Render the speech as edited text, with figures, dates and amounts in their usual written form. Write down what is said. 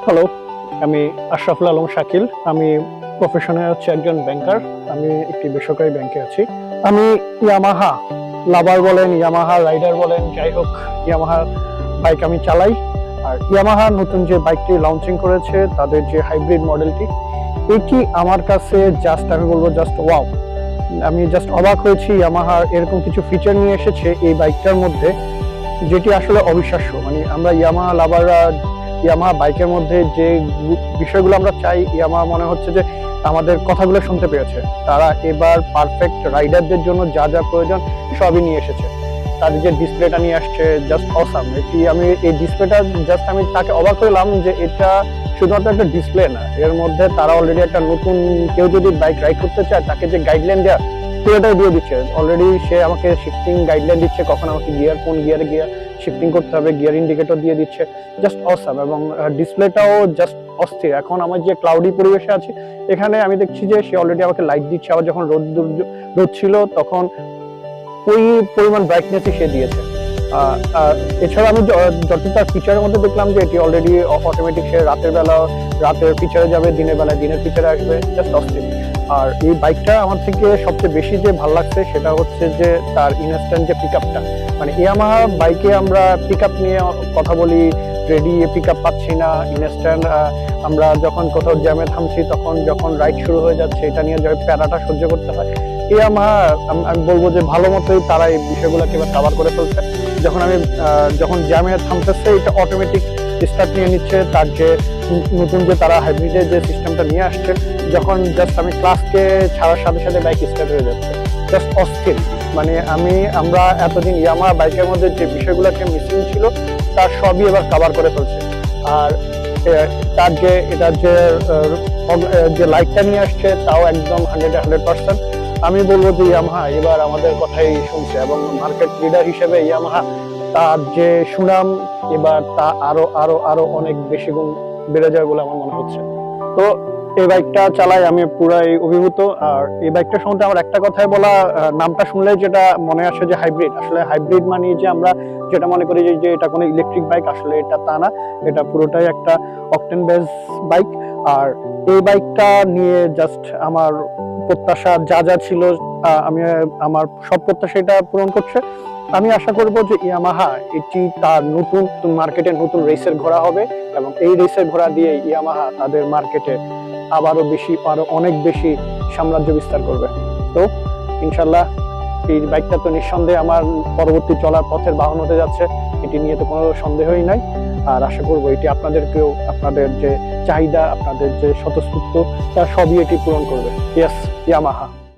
Hello, আমি আশরাফুল আলম শাকিল। আমি প্রফেশনে হচ্ছে একজন ব্যাংকার। আমি একটি বেসরকারি ব্যাংকে আছি। আমি ইয়ামাহা লাভার বলেন, ইয়ামাহা রাইডার বলেন, যাই হোক ইয়ামাহা বাইক আমি চালাই। আর ইয়ামাহা নতুন যে বাইকটি লঞ্চিং করেছে, তাদের যে হাইব্রিড মডেলটি, এটি আমার কাছে জাস্ট আমি বলবো জাস্ট ওয়াও। আমি জাস্ট অবাক হয়েছি, ইয়ামাহা এরকম কিছু ফিচার নিয়ে এসেছে এই বাইকটার মধ্যে, যেটি আসলে অবিশ্বাস্য। মানে আমরা ইয়ামাহা লাভাররা ইয়ামাহা বাইকের মধ্যে যে বিষয়গুলো আমরা চাই, ইয়ামাহা মনে হচ্ছে যে আমাদের কথাগুলো শুনতে পেয়েছে। তারা এবার পারফেক্ট রাইডারদের জন্য যা যা প্রয়োজন সবই নিয়ে এসেছে। তাদের যে ডিসপ্লেটা নিয়ে আসছে জাস্ট অসাম। এটি আমি এই ডিসপ্লেটা জাস্ট আমি তাকে অবাক হলাম যে এটা শুধুমাত্র একটা ডিসপ্লে না, এর মধ্যে তারা অলরেডি একটা নতুন কেউ যদি বাইক রাইড করতে চায় তাকে যে গাইডলাইন দেওয়া পুরোটাই দিয়ে দিচ্ছে। অলরেডি সে আমাকে শিফটিং গাইডলাইন দিচ্ছে, কখন আমাকে গিয়ার কোন গিয়ারে গিয়ার শিফটিং করতে হবে, গিয়ার ইন্ডিকেটর দিয়ে দিচ্ছে। Just awesome. এবং ডিসপ্লেটাও জাস্ট অস্থির। এখন আমার যে ক্লাউডি পরিবেশে আছি, এখানে আমি দেখছি যে সে অলরেডি আমাকে লাইট দিচ্ছে। আবার যখন রোদ ছিল তখন ওই পরিমাণ ব্রাইটনেসই সে দিয়েছে। এছাড়া আমি যতটা তার ফিচারের মধ্যে দেখলাম যে এটি অলরেডি অটোমেটিক, সে রাতের বেলা রাতের ফিচারে যাবে, দিনের বেলায় দিনের ফিচারে আসবে। জাস্ট অস্থির। আর এই বাইকটা আমার থেকে সবচেয়ে বেশি যে ভালো লাগছে সেটা হচ্ছে যে তার ইনস্ট্যান্ট যে পিক আপটা। মানে ইয়ামাহা বাইকে আমরা পিক আপ নিয়ে কথা বলি, রেডি পিক আপ পাচ্ছি না, ইনস্ট্যান্ট আমরা যখন কোথাও জ্যামে থামছি তখন যখন রাইড শুরু হয়ে যাচ্ছে এটা নিয়ে যে প্যারাটা সহ্য করতে হয়, ইয়ামাহা আমি বলবো যে ভালো মতোই তারা এই বিষয়গুলোকে এবার কভার করে ফেলছে। যখন জ্যামে থামতেছে এটা অটোমেটিক স্টার্ট নিয়ে নিচ্ছে। তার যে নতুন যে তারা হাইব্রিডের যে সিস্টেমটা নিয়ে আসছে, যখন জাস্ট আমি ক্লাসকে ছাড়ার সাথে সাথে বাইক স্টার্ট হয়ে যাচ্ছে। জাস্ট অস্থির। মানে আমরা এতদিন ইয়ামাহা বাইকের মধ্যে যে বিষয়গুলোকে মিসিং ছিল তার সবই এবার কভার করে ফেলছে। আর তার যে এটা যে লাইটটা নিয়ে আসছে তাও একদম 100% আমি বলবো যে ইয়ামাহা এবার আমাদের কথাই শুনছে, এবং মার্কেট লিডার হিসেবে ইয়ামাহা তার যে সুনাম এবার তা আরো আরো আরো অনেক বেশি গুণ বেড়ে যাবে বলে আমার মনে হচ্ছে। তো এই বাইকটা চালাই আমি পুরাই অভিভূত। আর এই বাইকটা সম্বন্ধে আমার একটা কথাই বলা, নামটা শুনলে যেটা মনে আসে যে হাইব্রিড। আসলে হাইব্রিড মানে যে আমরা যেটা মনে করি যে এটা কোনো ইলেকট্রিক বাইক, আসলে এটা তা না। এটা পুরোটাই একটা অকটেন বেস বাইক। আর এই বাইকটা নিয়ে জাস্ট আমার প্রত্যাশা যা যা ছিল, আমি আমার সব প্রত্যাশা এটা পূরণ করছে। আমি আশা করব যে ইয়ামাহা এটি তার নতুন মার্কেটে নতুন রেসের ঘোড়া হবে, এবং এই রেসের ঘোড়া দিয়ে ইয়ামাহা তাদের মার্কেটে আরো অনেক বেশি সাম্রাজ্য বিস্তার করবে। তো ইনশাল্লাহ এই বাইকটা তো নিঃসন্দেহে আমার পরবর্তী চলার পথের বাহন হতে যাচ্ছে, এটি নিয়ে তো কোনো সন্দেহই নাই। আর আশা করবো এটি আপনাদেরকেও, আপনাদের যে চাহিদা, আপনাদের যে স্বতঃস্ফূর্ত, তা সবই এটি পূরণ করবে। Yes, Yamaha.